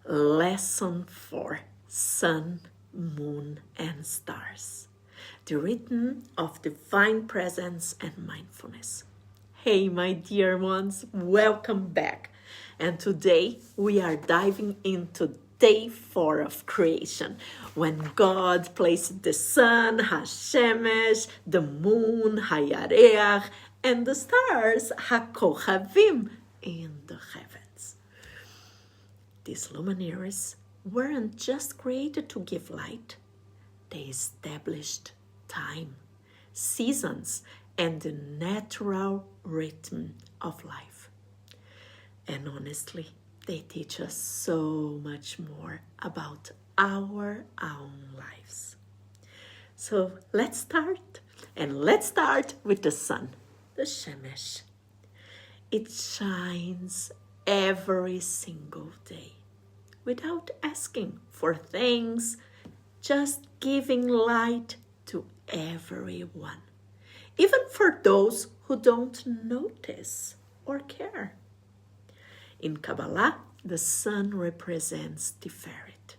Lesson 4, Sun, Moon, and Stars. The Rhythm of Divine Presence and Mindfulness. Hey, my dear ones, welcome back. And today we are diving into day 4 of creation, when God placed the sun, HaShemesh, the moon, HaYareach, and the stars, HaKochavim, in the heavens. These luminaries weren't just created to give light. They established time, seasons, and the natural rhythm of life. And honestly, they teach us so much more about our own lives. So let's start. And let's start with the sun, the Shemesh. It shines every single day without asking for things, just giving light to everyone, even for those who don't notice or care. In Kabbalah, the sun represents Tiferet,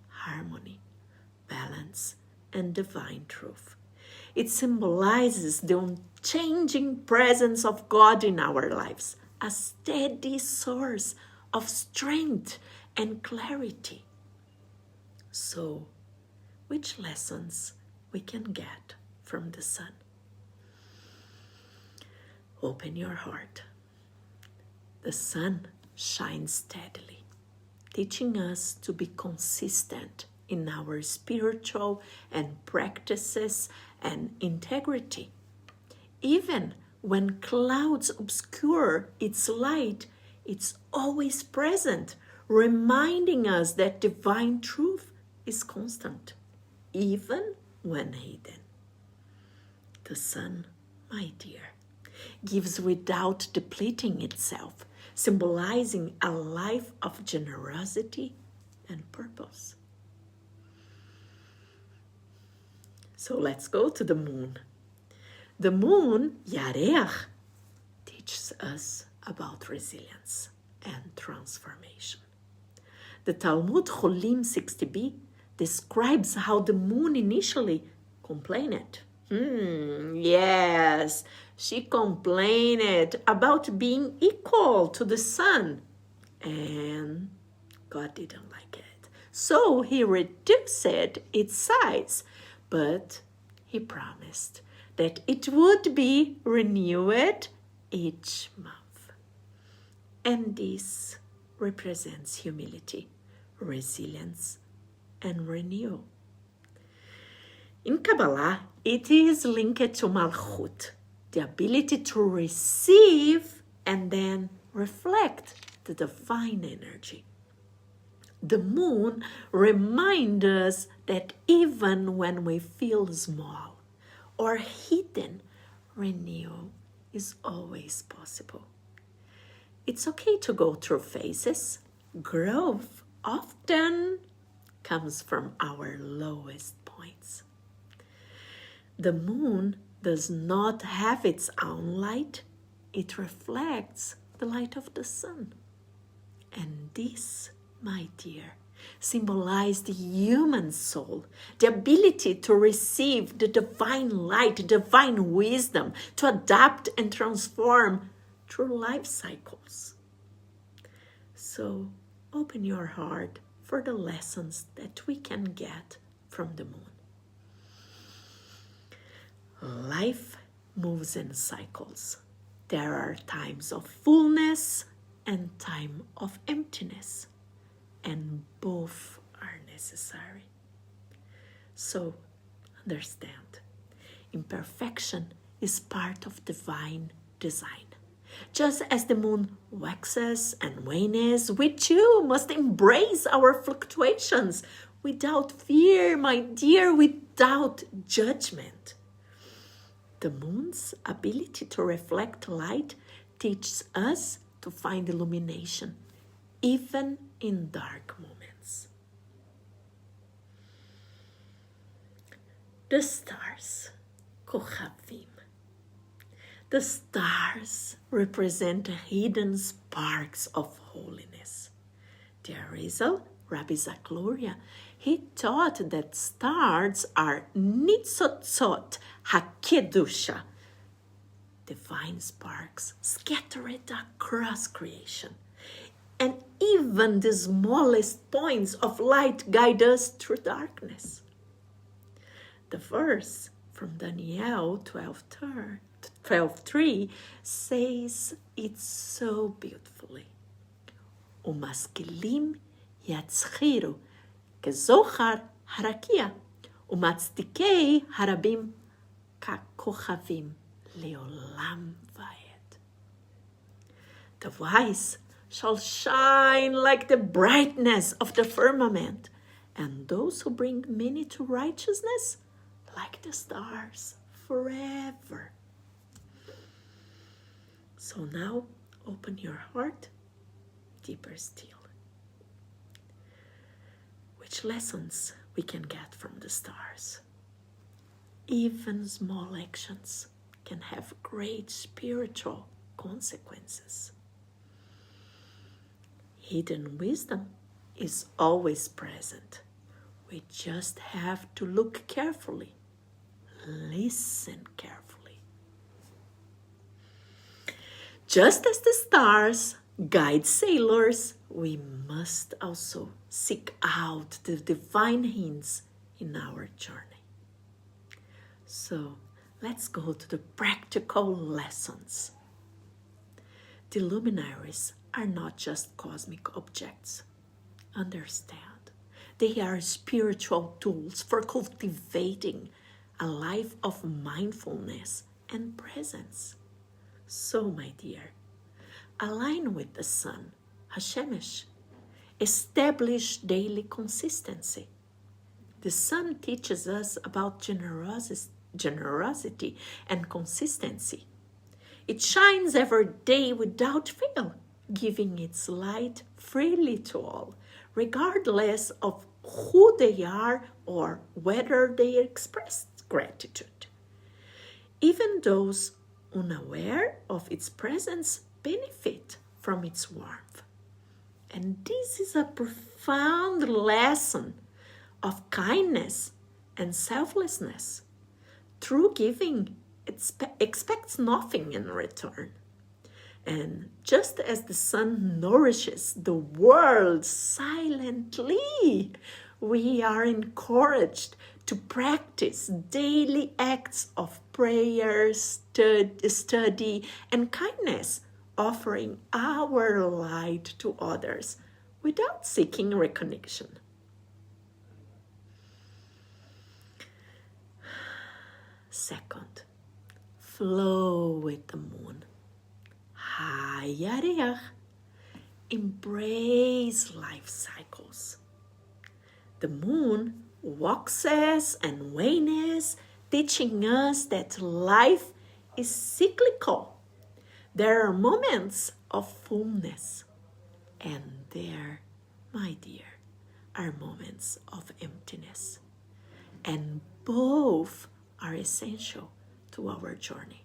harmony, balance, and divine truth. It symbolizes the unchanging presence of God in our lives, a steady source of strength and clarity. So, which lessons we can get from the sun? Open your heart. The sun shines steadily, teaching us to be consistent in our spiritual and practices and integrity. Even when clouds obscure its light, it's always present, reminding us that divine truth is constant, even when hidden. The sun, my dear, gives without depleting itself, symbolizing a life of generosity and purpose. So let's go to the moon. The moon, HaYareach, teaches us about resilience and transformation. The Talmud Cholim 60b describes how the moon initially complained. Yes, she complained about being equal to the sun. And God didn't like it. So he reduced its size. But he promised that it would be renewed each month. And this represents humility, resilience, and renewal. In Kabbalah, it is linked to Malchut, the ability to receive and then reflect the divine energy. The moon reminds us that even when we feel small or hidden, renewal is always possible. It's okay to go through phases. Growth often comes from our lowest points. The moon does not have its own light. It reflects the light of the sun. And this, my dear, symbolize the human soul, the ability to receive the divine light, divine wisdom, to adapt and transform through life cycles. So open your heart for the lessons that we can get from the moon. Life moves in cycles. There are times of fullness and time of emptiness, and both are necessary. So understand, imperfection is part of divine design. Just as the moon waxes and wanes, we too must embrace our fluctuations without fear, my dear, without judgment. The moon's ability to reflect light teaches us to find illumination, even in dark moments. The stars, HaKochavim. The stars represent hidden sparks of holiness. The Arizal, Rabbi Zakluria, he taught that stars are nitzotzot hakedusha, divine sparks scattered across creation. And even the smallest points of light guide us through darkness. The verse from Daniel 12:3 says it so beautifully. Umaskelim yatzchiru kezochar harakia umatzdikei harabim HaKochavim leolam vayed. The wise shall shine like the brightness of the firmament, and those who bring many to righteousness like the stars forever. So now open your heart deeper still. Which lessons we can get from the stars? Even small actions can have great spiritual consequences. Hidden wisdom is always present. We just have to look carefully, listen carefully. Just as the stars guide sailors, we must also seek out the divine hints in our journey. So let's go to the practical lessons. The luminaries are not just cosmic objects. Understand, they are spiritual tools for cultivating a life of mindfulness and presence. So, my dear, align with the sun, HaShemesh. Establish daily consistency. The sun teaches us about generosity and consistency. It shines every day without fail, giving its light freely to all, regardless of who they are or whether they express gratitude. Even those unaware of its presence benefit from its warmth. And this is a profound lesson of kindness and selflessness. True giving expects nothing in return. And just as the sun nourishes the world silently, we are encouraged to practice daily acts of prayer, study, and kindness, offering our light to others without seeking recognition. Second, flow with the moon. HaYareach. Embrace life cycles. The moon waxes and wanes, teaching us that life is cyclical. There are moments of fullness, and there, my dear, are moments of emptiness. And both are essential to our journey.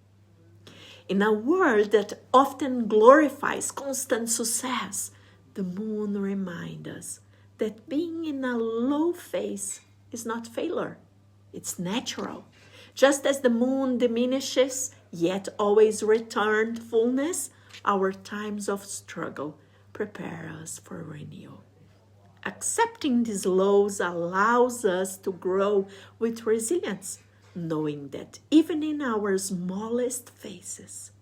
In a world that often glorifies constant success, the moon reminds us that being in a low phase is not failure. It's natural. Just as the moon diminishes, yet always return to fullness, our times of struggle prepare us for renewal. Accepting these lows allows us to grow with resilience, knowing that even in our smallest phases,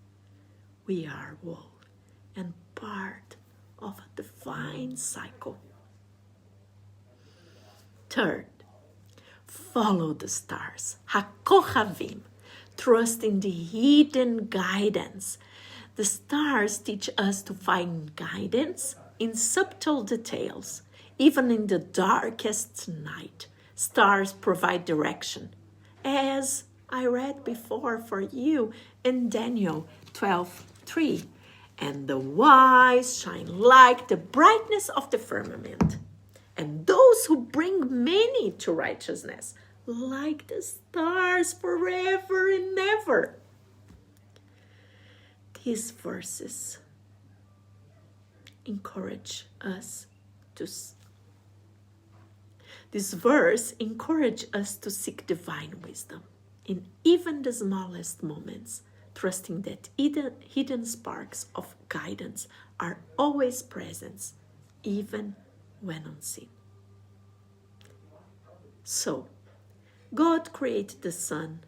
we are whole and part of a divine cycle. Third, follow the stars, HaKochavim. Trust in the hidden guidance. The stars teach us to find guidance in subtle details. Even in the darkest night, stars provide direction, as I read before for you in Daniel 12:3. And the wise shine like the brightness of the firmament, and those who bring many to righteousness like the stars forever and ever. These verses encourage us cactus. This verse encourages us to seek divine wisdom in even the smallest moments, trusting that hidden sparks of guidance are always present, even when unseen. So, God created the sun,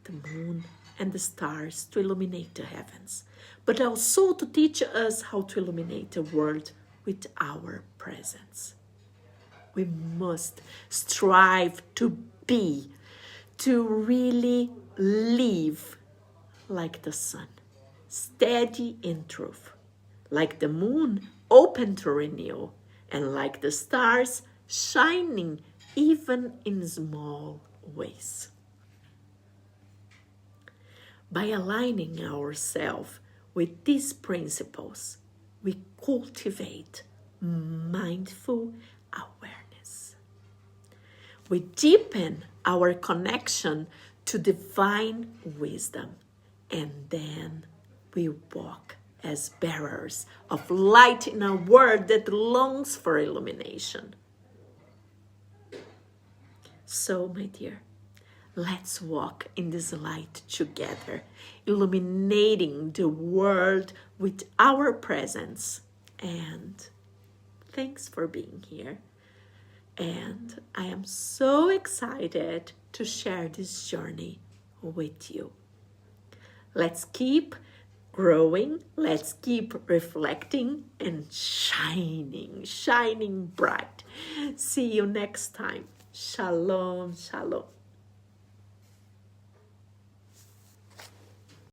the moon, and the stars to illuminate the heavens, but also to teach us how to illuminate the world with our presence. We must strive to really live like the sun, steady in truth, like the moon open to renewal, and like the stars shining even in small ways. By aligning ourselves with these principles, we cultivate mindful awareness. We deepen our connection to divine wisdom, and then we walk as bearers of light in a world that longs for illumination. So, my dear, let's walk in this light together, illuminating the world with our presence. And thanks for being here. And I am so excited to share this journey with you. Let's keep growing, let's keep reflecting and shining bright. See you next time. Shalom, shalom.